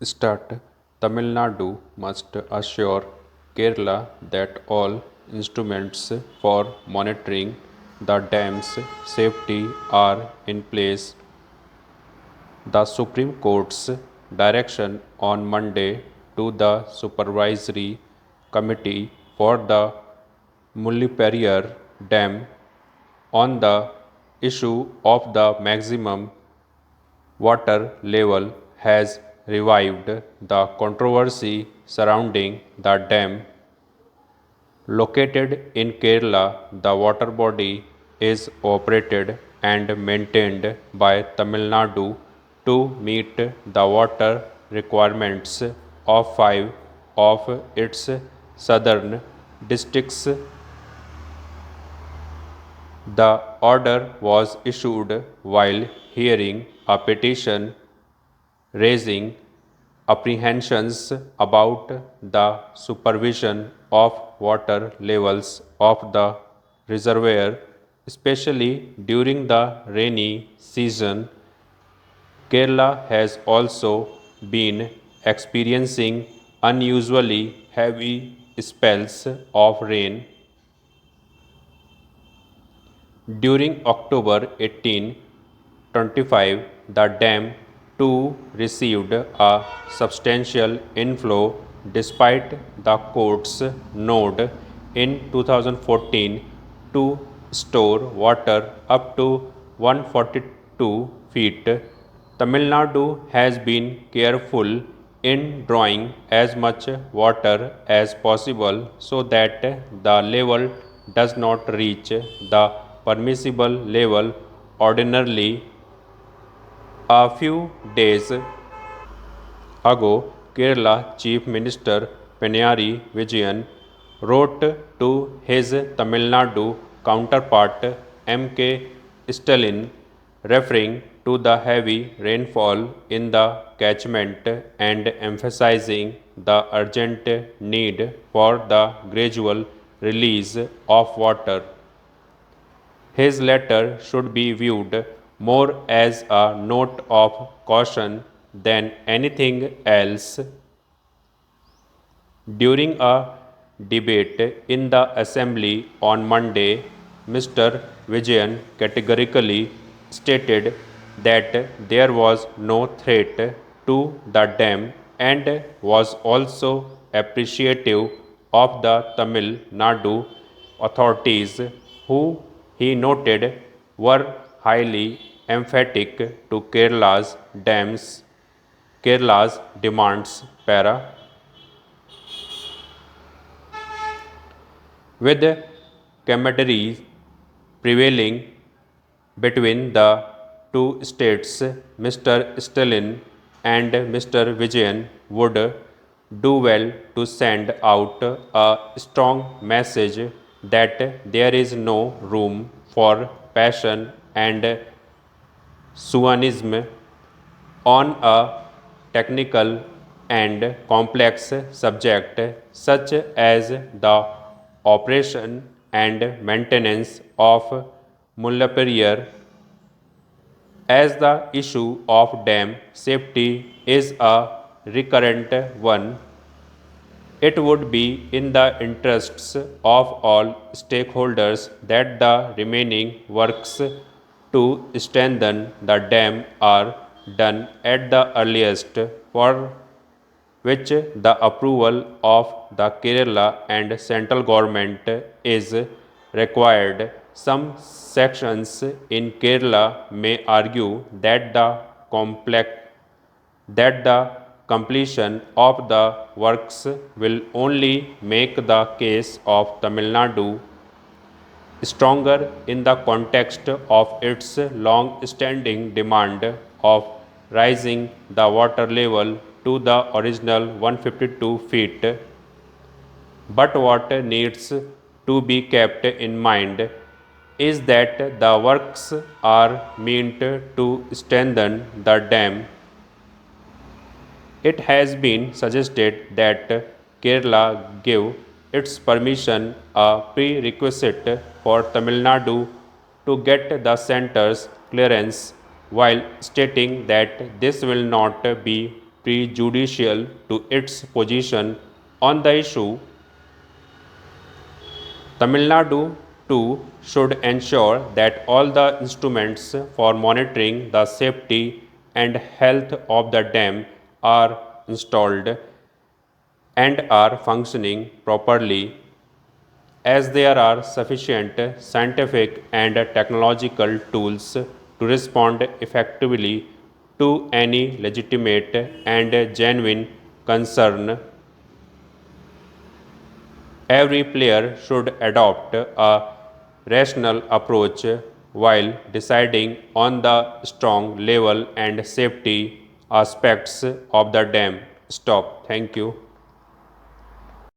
Start. Tamil Nadu must assure Kerala that all instruments for monitoring the dam's safety are in place. The Supreme Court's direction on Monday to the Supervisory Committee for the Mulliperiar Dam on the issue of the maximum water level has revived the controversy surrounding the dam. Located in Kerala, the water body is operated and maintained by Tamil Nadu to meet the water requirements of five of its southern districts. The order was issued while hearing a petition raising apprehensions about the supervision of water levels of the reservoir, especially during the rainy season. Kerala has also been experiencing unusually heavy spells of rain. During October 1825, the dam too received a substantial inflow despite the court's nod in 2014 to store water up to 142 feet. Tamil Nadu has been careful in drawing as much water as possible so that the level does not reach the permissible level ordinarily. A few days ago, Kerala Chief Minister Pinarayi Vijayan wrote to his Tamil Nadu counterpart M.K. Stalin, referring to the heavy rainfall in the catchment and emphasizing the urgent need for the gradual release of water. His letter should be viewed more as a note of caution than anything else. During a debate in the assembly on Monday, Mr. Vijayan categorically stated that there was no threat to the dam and was also appreciative of the Tamil Nadu authorities, who he noted were highly emphatic to Kerala's demands. With camaraderie prevailing between the two states, Mr. Stalin and Mr. Vijayan would do well to send out a strong message that there is no room for passion and suanism on a technical and complex subject such as the operation and maintenance of Mullaperiyar, as the issue of dam safety is a recurrent one. It would be in the interests of all stakeholders that the remaining works to strengthen the dam are done at the earliest, for which the approval of the Kerala and central government is required. Some sections in Kerala may argue that the completion of the works will only make the case of Tamil Nadu stronger in the context of its long-standing demand of raising the water level to the original 152 feet. But what needs to be kept in mind is that the works are meant to strengthen the dam. It has been suggested that Kerala give its permission a prerequisite for Tamil Nadu to get the centre's clearance, while stating that this will not be prejudicial to its position on the issue. Tamil Nadu too should ensure that all the instruments for monitoring the safety and health of the dam are installed and are functioning properly, as there are sufficient scientific and technological tools to respond effectively to any legitimate and genuine concern. Every player should adopt a rational approach while deciding on the strong level and safety aspects of the dam. Stop. Thank you.